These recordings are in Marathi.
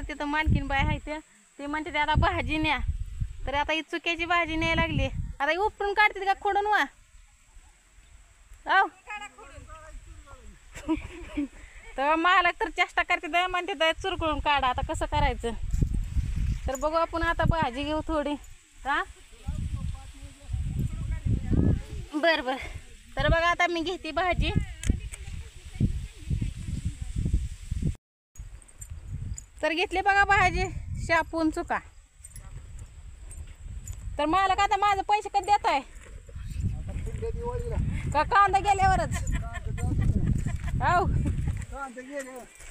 तिथं मालकीन बाय आहे ते म्हणते ते आता भाजी न्या. तर आता ही चुक्याची भाजी न्यायला लागली. आता ही उपटून काढते का खोडून वा तर मालक तर चेष्टा करते म्हणते चुरकळून काढा. आता कसं करायचं तर बघू आपण आता भाजी घेऊ थोडी. हा बर बर. तर बघा आता मी घेते भाजी. तर घेतली बघा भाजी शापून चुका. तर मालक आता माझं पैसे कधी देत आहे का कांदा गेल्यावरच. हो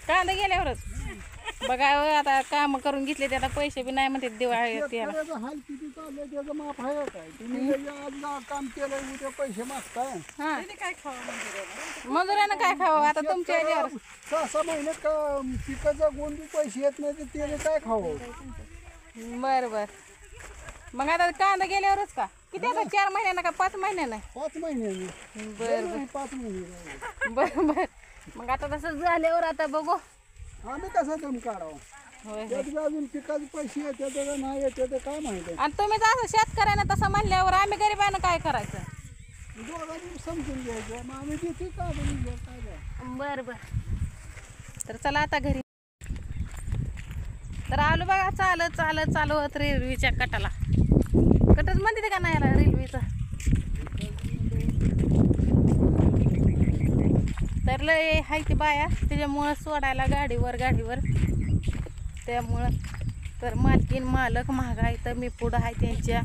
कांदा गेल्यावरच बघा आता काम करून घेतले ते आता पैसे बी नाही म्हणते दिवाळी हाल किती चाललंय त्याचं माप आहे काय. तुम्ही आज काम केलं उद्या पैसे मागताय. हा मजुरानं काय खावं आता तुमच्या याच्यावर. 6 महिने का पिकाचा गोंडी पैसे येत नाही तर त्याने काय खावं. बर बर. मग आता कांदा गेल्यावरच का किती आता 4 महिन्यानं का 5 महिन्यानं. 5 महिन्याने. बर 5 महिने. बर बर. मग आता तसं झाल्यावर आता बघू आम्ही कसं दम काढावं. त्यात अजून पिकाचे पैसे येते तर नाही येते तर काय माहिती. आणि तुम्ही असं शेतकऱ्यानं तसं म्हणल्यावर आम्ही गरिबानं काय करायचं. दोघांनी समजून घ्यायचं. मग आम्ही देते का काय. बर बर. तर चला आता घरी. तर आलो बघा चालत चालत चालवत रेल्वेच्या कटाला. कटच म्हणते का नाही याला रेल्वेचं. तर लय हाय ती बाया त्याच्यामुळं सोडायला गाडीवर त्यामुळं. तर मालकीन मालक महागाय तर मी पुढं आहे त्यांच्या.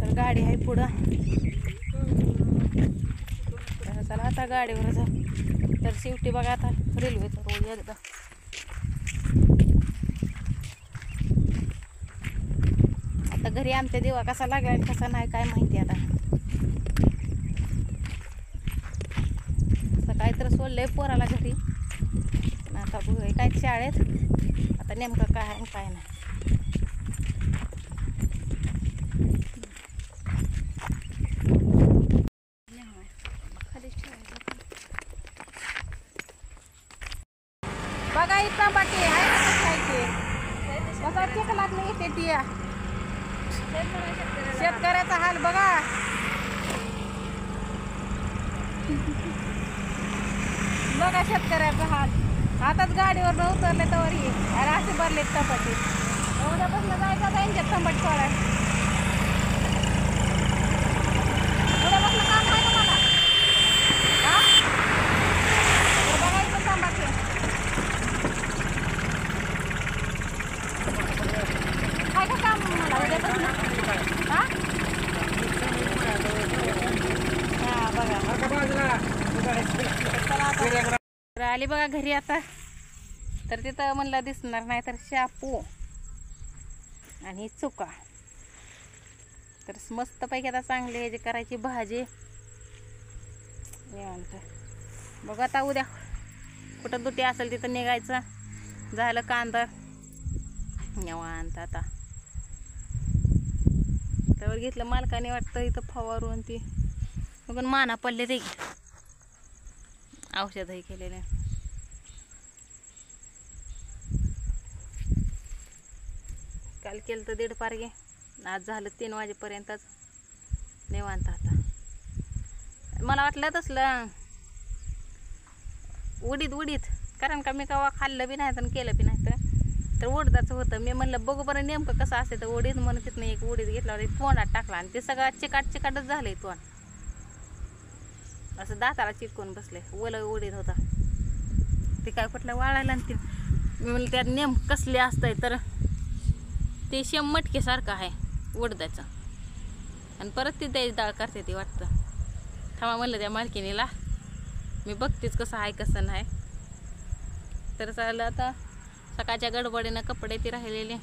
तर गाडी आहे पुढं. तर चला आता गाडीवर जा. तर शेवटी बघा आता रेल्वेचा रोज एकदा. आता घरी आमच्या देवा कसा लागला आणि कसा नाही काय माहिती. आता सकाळी तर सोडलंय पोराला घरी. पण आता बघूया काय शाळेत आता नेमकं काय आहे काय नाही. बघा इथं बाकी आहे खायचे कसा चिखलात नाही येते ती. शेतकऱ्याचा हाल बघा. बघा शेतकऱ्याचा हाल. आताच गाडीवर उतरले तर ही अरे असे भरले टपाटे. उद्यापासून जायचं त्यांच्यात टंबाट सोडाय. उद्यापासून काम आहे का मला. हा बघा इथं टंबाटे. काय का काम मला उद्यापासून. हा हा बघा आली बघा घरी आता. तर तिथं म्हणलं दिसणार नाही तर शापू आणि चुका. तर मस्तपैकी आता चांगली ह्याची करायची भाजी निवांत. बघा आता उद्या कुठं दुटी असेल तिथं निघायचं. झालं कांदा निवांत आता. त्यावर घेतलं मालकाने वाटतं इथं फवारून ती पण माना पडले ते औषधही केलेले. काल केलं तर 1:30 पारगे. आज झालं 3 वाजेपर्यंतच निवांत आता. मला वाटलं तसलं उडीत कारण का मी कवा खाल्लं बी नाही तर केलं बी नाही तर उडदाचं होतं. मी म्हणलं बघू बरं नेमकं कसं असते. तर उडीद म्हणून तिथनं एक उडीद घेतला तोंडात टाकला आणि ते सगळं चिकाटच झालंय तोंड. असं दाताला चिटकून बसले. ओलं उडीद होता ते काय कुठलं वाळायला. आणि ते मी म्हणलं त्यात नेम कसले असतंय तर ते मटकेसारखं आहे उडदाचं. आणि परत ती द्यायची डाळ करते ती वाटतं. थांबा म्हणलं त्या मालकिनीला मी बघतेच कसं आहे कसं नाही. तर चाललं आता सकाळच्या गडबडीनं कपडे ती राहिलेले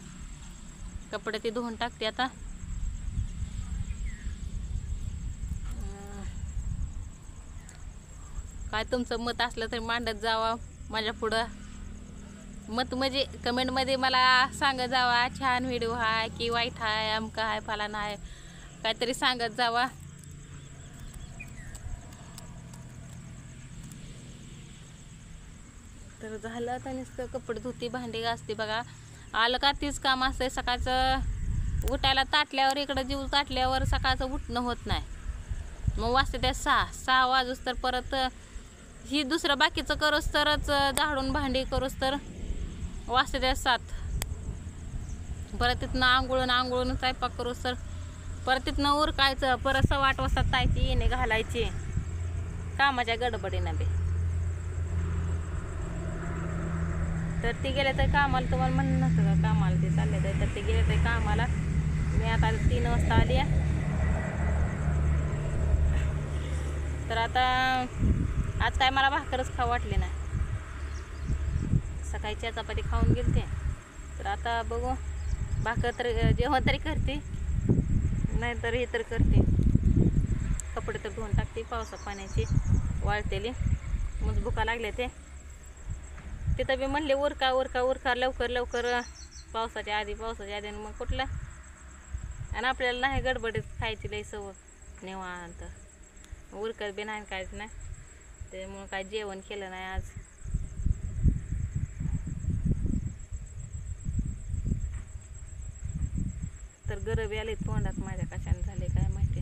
कपडे ती धुवून टाकते आता. काय तुमचं मत असलं तरी मांडत जावा माझ्या पुढं. मत म्हणजे कमेंटमध्ये मला सांगत जावा छान व्हिडिओ आहे की वाईट आहे अमका आहे फलाना आहे काहीतरी सांगत जावा. तर झालं आता नुसतं कपडे धुती भांडी घासते बघा. आलं का तीच काम असतंय. सकाळचं उठायला ताटल्यावर इकडं जीव ताटल्यावर सकाळचं उठणं होत नाही. मग वाजते त्या 6 वाजूस तर परत ही दुसरं बाकीचं करोस तरच झाडून भांडी करोस तर वाजते त्या 7. परत तिथनं आंघोळून स्वयंपाक करोस तर परत तिथनं उरकायचं. परत 8:15 वाजता तायची येणे घालायची कामाच्या गडबडीनं बी. तर ते गेले तर कामाला. तुम्हाला म्हणणं नसतं का कामाला ते चालले तर ते गेले तर कामाला. मी आता 3 वाजता आली आहे. तर आता आज काय मला भाकरच खाऊ वाटली नाही. सकाळी चपाती खाऊन गेलते. तर आता बघू भाकर तर जेवण तरी करते नाहीतर हे तर करते. कपडे तर धुवून टाकते पावसा पाण्याची वाळतेली. मग भुका लागले ते तिथं बी म्हणले उरका लवकर पावसाच्या आधी मग कुठलं. आणि आपल्याला नाही गडबडीत खायची लई सवय निवांत उरकत बी नाही काहीच नाही. त्यामुळं काय जेवण केलं नाही आज. तर गरबी आली तोंडात माझ्या कशाने झाले काय माहिती.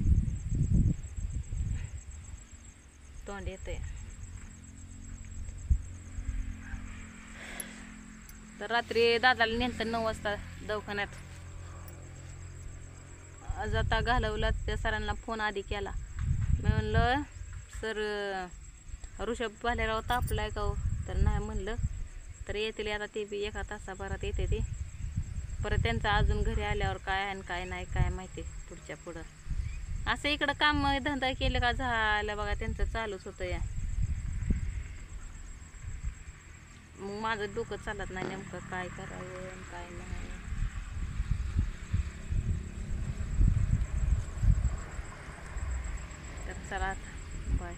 तोंड येतंय. तर रात्री दादाला नेलं 9 वाजता दवाखान्यात. आज आता घालवला. त्या सरांना फोन आधी केला. मी म्हणलं सर ऋषभ भालेराव तापलाय का हो. तर नाही म्हणलं. तर येतील आता ते बी 1 तासाभरात येते ते. परत त्यांचं अजून घरी आल्यावर काय आणि काय नाही काय माहिती पुढं. असं इकडं काम धंदा केलं का झालं बघा त्यांचं चालूच होतं या. मग माझं डोकं चालत नाही नेमकं काय करावं आणि काय नाही. तर चला बाय.